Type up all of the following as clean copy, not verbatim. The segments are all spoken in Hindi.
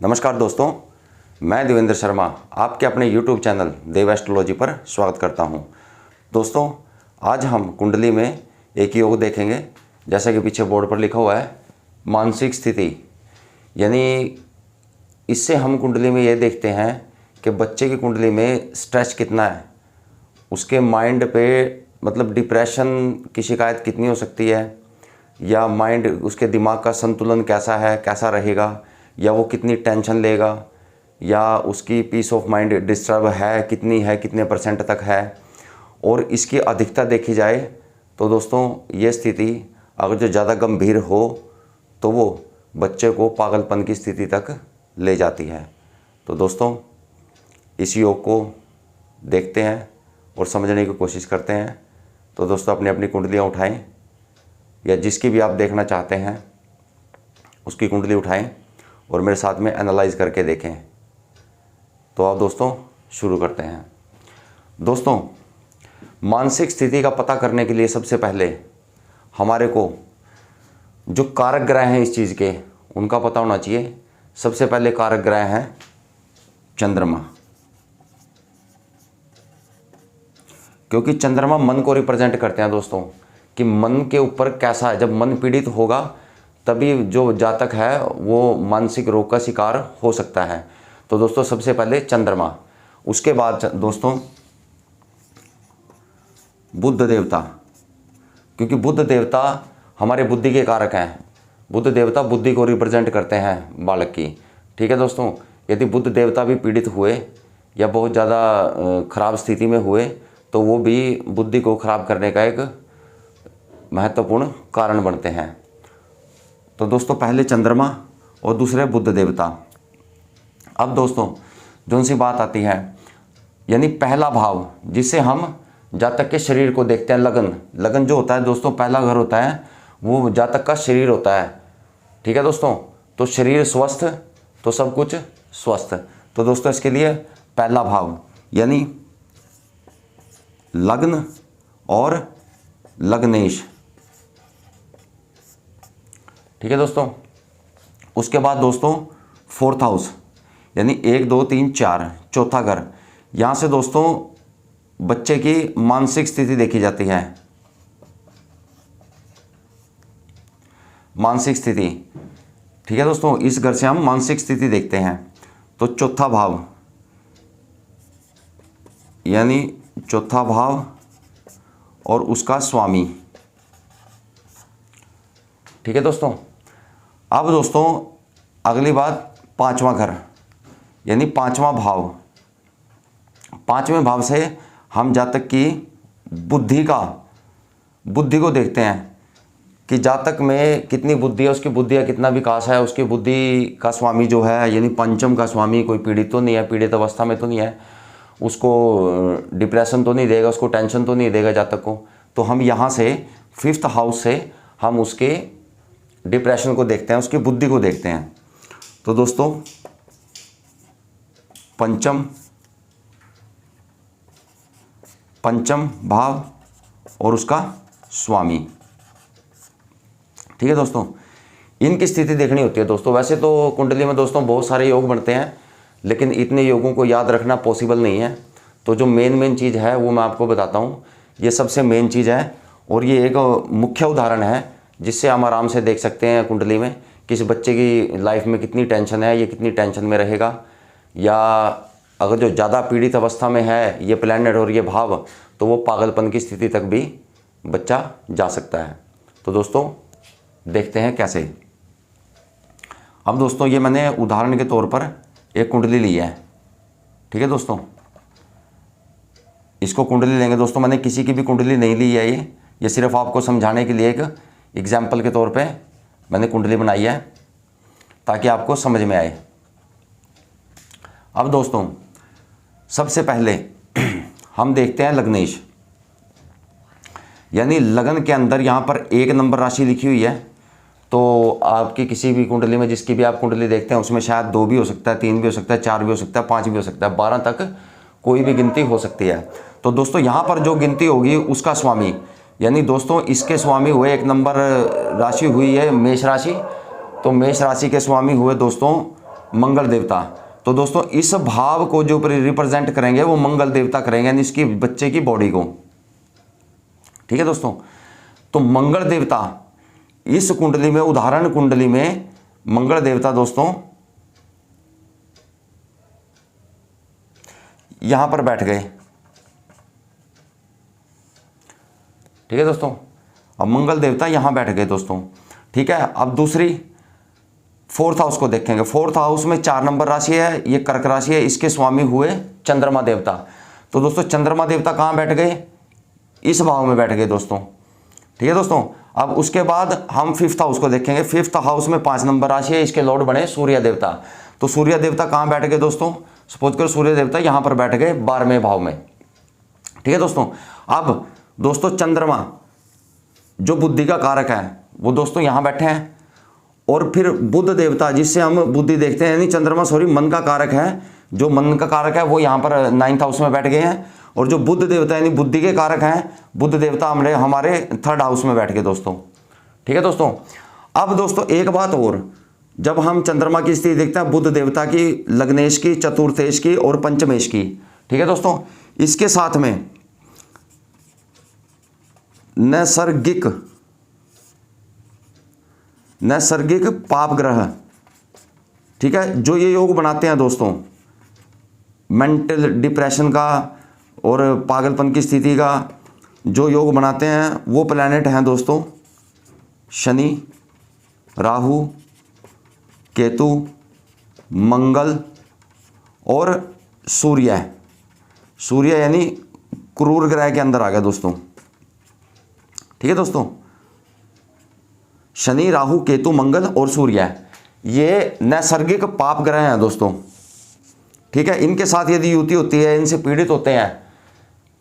नमस्कार दोस्तों, मैं देवेंद्र शर्मा आपके अपने YouTube चैनल देव एस्ट्रोलॉजी पर स्वागत करता हूं। दोस्तों, आज हम कुंडली में एक योग देखेंगे। जैसा कि पीछे बोर्ड पर लिखा हुआ है मानसिक स्थिति, यानी इससे हम कुंडली में ये देखते हैं कि बच्चे की कुंडली में स्ट्रेस कितना है, उसके माइंड पे मतलब डिप्रेशन की शिकायत कितनी हो सकती है, या माइंड उसके दिमाग का संतुलन कैसा है, कैसा रहेगा, या वो कितनी टेंशन लेगा, या उसकी पीस ऑफ माइंड डिस्टर्ब है, कितने परसेंट तक है। और इसकी अधिकता देखी जाए तो दोस्तों ये स्थिति अगर जो ज़्यादा गंभीर हो तो वो बच्चे को पागलपन की स्थिति तक ले जाती है। तो दोस्तों इस योग को देखते हैं और समझने की कोशिश करते हैं। तो दोस्तों अपनी अपनी कुंडलियाँ उठाएं, या जिसकी भी आप देखना चाहते हैं उसकी कुंडली उठाएं और मेरे साथ में एनालाइज करके देखें। तो आप दोस्तों शुरू करते हैं। दोस्तों, मानसिक स्थिति का पता करने के लिए सबसे पहले हमारे को जो कारक ग्रह हैं इस चीज़ के उनका पता होना चाहिए। सबसे पहले कारक ग्रह हैं चंद्रमा, क्योंकि चंद्रमा मन को रिप्रेजेंट करते हैं दोस्तों, कि मन के ऊपर कैसा है। जब मन पीड़ित होगा तभी जो जातक है वो मानसिक रोग का शिकार हो सकता है। तो दोस्तों सबसे पहले चंद्रमा, उसके बाद दोस्तों बुध देवता, क्योंकि बुध देवता हमारे बुद्धि के कारक हैं। बुध देवता बुद्धि को रिप्रेजेंट करते हैं बालक की। ठीक है दोस्तों, यदि बुध देवता भी पीड़ित हुए या बहुत ज़्यादा खराब स्थिति में हुए तो वो भी बुद्धि को खराब करने का एक महत्वपूर्ण कारण बनते हैं। तो दोस्तों पहले चंद्रमा और दूसरे बुध देवता। अब दोस्तों जो उनसी बात आती है, यानी पहला भाव जिसे हम जातक के शरीर को देखते हैं, लगन। लगन जो होता है दोस्तों, पहला घर होता है, वो जातक का शरीर होता है। ठीक है दोस्तों, तो शरीर स्वस्थ तो सब कुछ स्वस्थ। तो दोस्तों इसके लिए पहला भाव यानी लग्न और लग्नेश। ठीक है दोस्तों, उसके बाद दोस्तों फोर्थ हाउस यानी 1 2 3 4 चौथा घर। यहाँ से दोस्तों बच्चे की मानसिक स्थिति देखी जाती है। मानसिक स्थिति, ठीक है दोस्तों, इस घर से हम मानसिक स्थिति देखते हैं। तो चौथा भाव यानी चौथा भाव और उसका स्वामी। ठीक है दोस्तों, अब दोस्तों अगली बात पांचवा घर यानी पांचवा भाव। पांचवें भाव से हम जातक की बुद्धि को देखते हैं कि जातक में कितनी बुद्धि है, उसकी बुद्धि का कितना विकास है। उसकी बुद्धि का स्वामी जो है यानी पंचम का स्वामी कोई पीड़ित तो नहीं है, पीड़ित अवस्था में तो नहीं है, उसको डिप्रेशन तो नहीं देगा, उसको टेंशन तो नहीं देगा जातक को। तो हम यहाँ से 5th हाउस से हम उसके डिप्रेशन को देखते हैं, उसकी बुद्धि को देखते हैं। तो दोस्तों पंचम भाव और उसका स्वामी। ठीक है दोस्तों, इनकी स्थिति देखनी होती है दोस्तों। वैसे तो कुंडली में दोस्तों बहुत सारे योग बनते हैं, लेकिन इतने योगों को याद रखना पॉसिबल नहीं है। तो जो मेन चीज़ है वो मैं आपको बताता हूँ। ये सबसे मेन चीज़ है और ये एक मुख्य उदाहरण है जिससे हम आराम से देख सकते हैं कुंडली में किस बच्चे की लाइफ में कितनी टेंशन है, ये कितनी टेंशन में रहेगा, या अगर जो ज़्यादा पीड़ित अवस्था में है ये प्लैनेट और ये भाव, तो वो पागलपन की स्थिति तक भी बच्चा जा सकता है। तो दोस्तों देखते हैं कैसे। अब दोस्तों ये मैंने उदाहरण के तौर पर एक कुंडली ली है। ठीक है दोस्तों, इसको कुंडली लेंगे दोस्तों। मैंने किसी की भी कुंडली नहीं ली है, ये सिर्फ आपको समझाने के लिए एक एग्जाम्पल के तौर पे मैंने कुंडली बनाई है ताकि आपको समझ में आए। अब दोस्तों सबसे पहले हम देखते हैं लग्नेश, यानी लगन के अंदर यहाँ पर 1 नंबर राशि लिखी हुई है। तो आपकी किसी भी कुंडली में जिसकी भी आप कुंडली देखते हैं उसमें शायद 2 भी हो सकता है, 3 भी हो सकता है, 4 भी हो सकता है, 5 भी हो सकता है, 12 तक कोई भी गिनती हो सकती है। तो दोस्तों यहाँ पर जो गिनती होगी उसका स्वामी, यानी दोस्तों इसके स्वामी हुए 1 नंबर राशि हुई है मेष राशि। तो मेष राशि के स्वामी हुए दोस्तों मंगल देवता। तो दोस्तों इस भाव को जो रिप्रेजेंट करेंगे वो मंगल देवता करेंगे, यानी इसकी बच्चे की बॉडी को। ठीक है दोस्तों, तो मंगल देवता इस कुंडली में, उदाहरण कुंडली में मंगल देवता दोस्तों यहां पर बैठ गए। ठीक है दोस्तों, अब मंगल देवता यहां बैठ गए दोस्तों। ठीक है, अब दूसरी 4th हाउस को देखेंगे। 4th हाउस में 4 नंबर राशि है, ये कर्क राशि है, इसके स्वामी हुए चंद्रमा देवता। तो दोस्तों चंद्रमा देवता कहां बैठ गए? इस भाव में बैठ गए दोस्तों। ठीक है दोस्तों, अब उसके बाद हम 5th हाउस को देखेंगे। 5th हाउस में 5 नंबर राशि है, इसके लॉर्ड बने सूर्य देवता। तो सूर्य देवता कहां बैठ गए दोस्तों? सपोज करो सूर्य देवता यहां पर बैठ गए 12वें भाव में। ठीक है दोस्तों, अब दोस्तों चंद्रमा जो बुद्धि का कारक है वो दोस्तों यहां बैठे हैं, और फिर बुध देवता जिससे हम बुद्धि देखते हैं, यानी चंद्रमा मन का कारक है, जो मन का कारक है वो यहाँ पर 9th हाउस में बैठ गए हैं, और जो बुध देवता यानी बुद्धि के कारक हैं, बुध देवता हमारे 3rd हाउस में बैठ गए दोस्तों। ठीक है दोस्तों, अब दोस्तों एक बात और, जब हम चंद्रमा की स्थिति देखते हैं बुध देवता की, लग्नेश की, चतुर्थेश की और पंचमेश की। ठीक है दोस्तों, इसके साथ में नैसर्गिक पाप ग्रह, ठीक है, जो ये योग बनाते हैं दोस्तों मेंटल डिप्रेशन का और पागलपन की स्थिति का जो योग बनाते हैं, वो प्लैनेट हैं दोस्तों शनि, राहु, केतु, मंगल और सूर्य। सूर्य यानी क्रूर ग्रह के अंदर आ गया दोस्तों। ठीक है दोस्तों, शनि, राहु, केतु, मंगल और सूर्य, ये नैसर्गिक पाप ग्रह हैं दोस्तों। ठीक है, इनके साथ यदि युति होती है, इनसे पीड़ित होते हैं।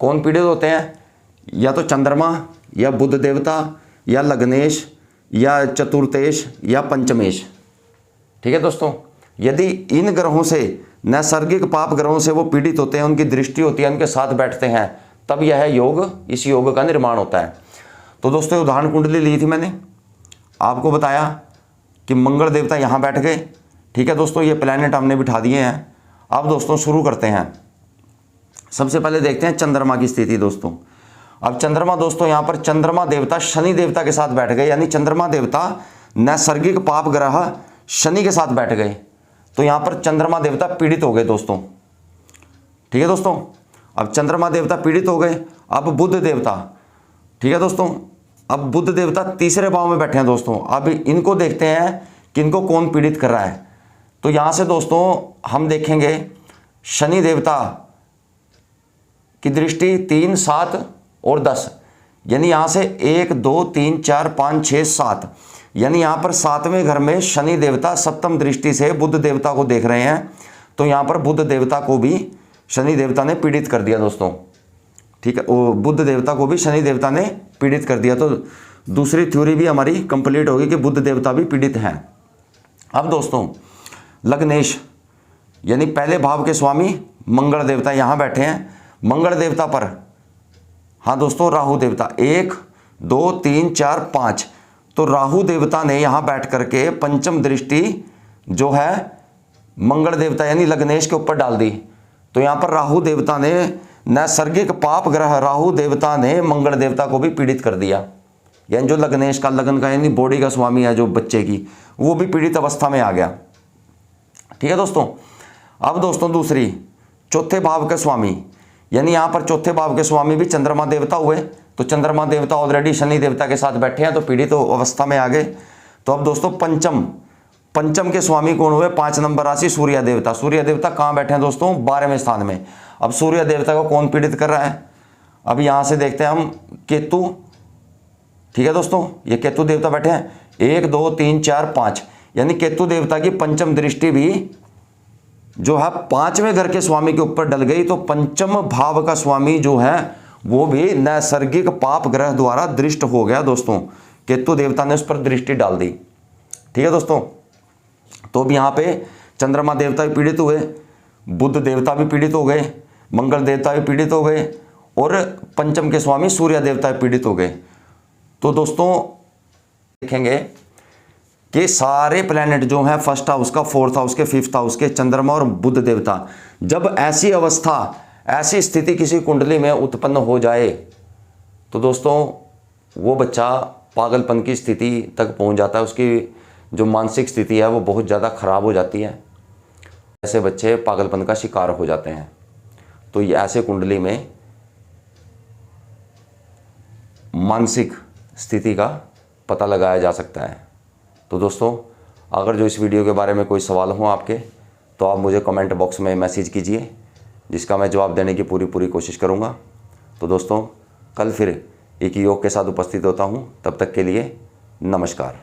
कौन पीड़ित होते हैं? या तो चंद्रमा, या बुध देवता, या लग्नेश, या चतुर्थेश, या पंचमेश। ठीक है दोस्तों, यदि इन ग्रहों से, नैसर्गिक पाप ग्रहों से वो पीड़ित होते हैं, उनकी दृष्टि होती है, उनके साथ बैठते हैं, तब यह योग, इस योग का निर्माण होता है। तो दोस्तों उदाहरण कुंडली ली थी मैंने, आपको बताया कि मंगल देवता यहाँ बैठ गए। ठीक है दोस्तों, ये प्लैनेट हमने बिठा दिए हैं। अब दोस्तों शुरू करते हैं। सबसे पहले देखते हैं चंद्रमा की स्थिति दोस्तों। अब चंद्रमा दोस्तों यहाँ पर चंद्रमा देवता शनि देवता के साथ बैठ गए, यानी चंद्रमा देवता नैसर्गिक पाप ग्रह शनि के साथ बैठ गए। तो यहाँ पर चंद्रमा देवता पीड़ित हो गए दोस्तों। ठीक है दोस्तों, अब चंद्रमा देवता पीड़ित हो गए। अब बुध देवता, ठीक है दोस्तों, अब बुध देवता 3रे भाव में बैठे हैं दोस्तों। अब इनको देखते हैं कि इनको कौन पीड़ित कर रहा है। तो यहां से दोस्तों हम देखेंगे शनि देवता की दृष्टि 3, 7 और 10, यानी यहां से 1, 2, 3, 4, 5, 6, 7, यानी यहां पर 7वें घर में शनि देवता सप्तम दृष्टि से बुध देवता को देख रहे हैं। तो यहां पर बुध देवता को भी शनि देवता ने पीड़ित कर दिया दोस्तों। ठीक है, वो बुध देवता को भी शनि देवता ने पीड़ित कर दिया। तो दूसरी थ्योरी भी हमारी कंप्लीट होगी कि बुध देवता भी पीड़ित हैं। अब दोस्तों लग्नेश यानी पहले भाव के स्वामी मंगल देवता यहाँ बैठे हैं। मंगल देवता पर, हाँ दोस्तों, राहु देवता 1, 2, 3, 4, 5। तो राहु देवता ने यहाँ बैठ करके पंचम दृष्टि जो है मंगल देवता यानी लग्नेश के ऊपर डाल दी। तो यहाँ पर राहु देवता ने, नैसर्गिक पाप ग्रह राहु देवता ने मंगल देवता को भी पीड़ित कर दिया। यानी जो लग्नेश का, लगन का यानी बॉडी का स्वामी है जो बच्चे की, वो भी पीड़ित अवस्था में आ गया। ठीक है दोस्तों, अब दोस्तों दूसरी 4थे भाव के स्वामी, यानी यहाँ पर 4थे भाव के स्वामी भी चंद्रमा देवता हुए। तो चंद्रमा देवता ऑलरेडी शनि देवता के साथ बैठे हैं, तो पीड़ित अवस्था में आ गए। तो अब दोस्तों पंचम के स्वामी कौन हुए? 5 नंबर राशि सूर्य देवता। सूर्य देवता कहाँ बैठे हैं दोस्तों? 12वें स्थान में। अब सूर्य देवता को कौन पीड़ित कर रहा है? अब यहाँ से देखते हैं हम केतु। ठीक है दोस्तों, ये केतु देवता बैठे हैं 1, 2, 3, 4, 5, यानी केतु देवता की पंचम दृष्टि भी जो है 5वें घर के स्वामी के ऊपर डल गई। तो पंचम भाव का स्वामी जो है वो भी नैसर्गिक पाप ग्रह द्वारा दृष्ट हो गया दोस्तों। केतु देवता ने उस पर दृष्टि डाल दी। ठीक है दोस्तों, तो अब यहाँ पे चंद्रमा देवता भी पीड़ित हुए, बुध देवता भी पीड़ित हो गए, मंगल देवता भी पीड़ित हो गए और पंचम के स्वामी सूर्य देवता भी पीड़ित हो गए। तो दोस्तों देखेंगे कि सारे प्लैनेट जो हैं फर्स्ट हाउस का, फोर्थ हाउस के, फिफ्थ हाउस के, चंद्रमा और बुध देवता, जब ऐसी अवस्था, ऐसी स्थिति किसी कुंडली में उत्पन्न हो जाए तो दोस्तों वो बच्चा पागलपन की स्थिति तक पहुंच जाता है। उसकी जो मानसिक स्थिति है वो बहुत ज़्यादा खराब हो जाती है। ऐसे बच्चे पागलपन का शिकार हो जाते हैं। तो ये ऐसे कुंडली में मानसिक स्थिति का पता लगाया जा सकता है। तो दोस्तों अगर जो इस वीडियो के बारे में कोई सवाल हो आपके, तो आप मुझे कमेंट बॉक्स में मैसेज कीजिए, जिसका मैं जवाब देने की पूरी कोशिश करूँगा। तो दोस्तों कल फिर एक योग के साथ उपस्थित होता हूँ। तब तक के लिए नमस्कार।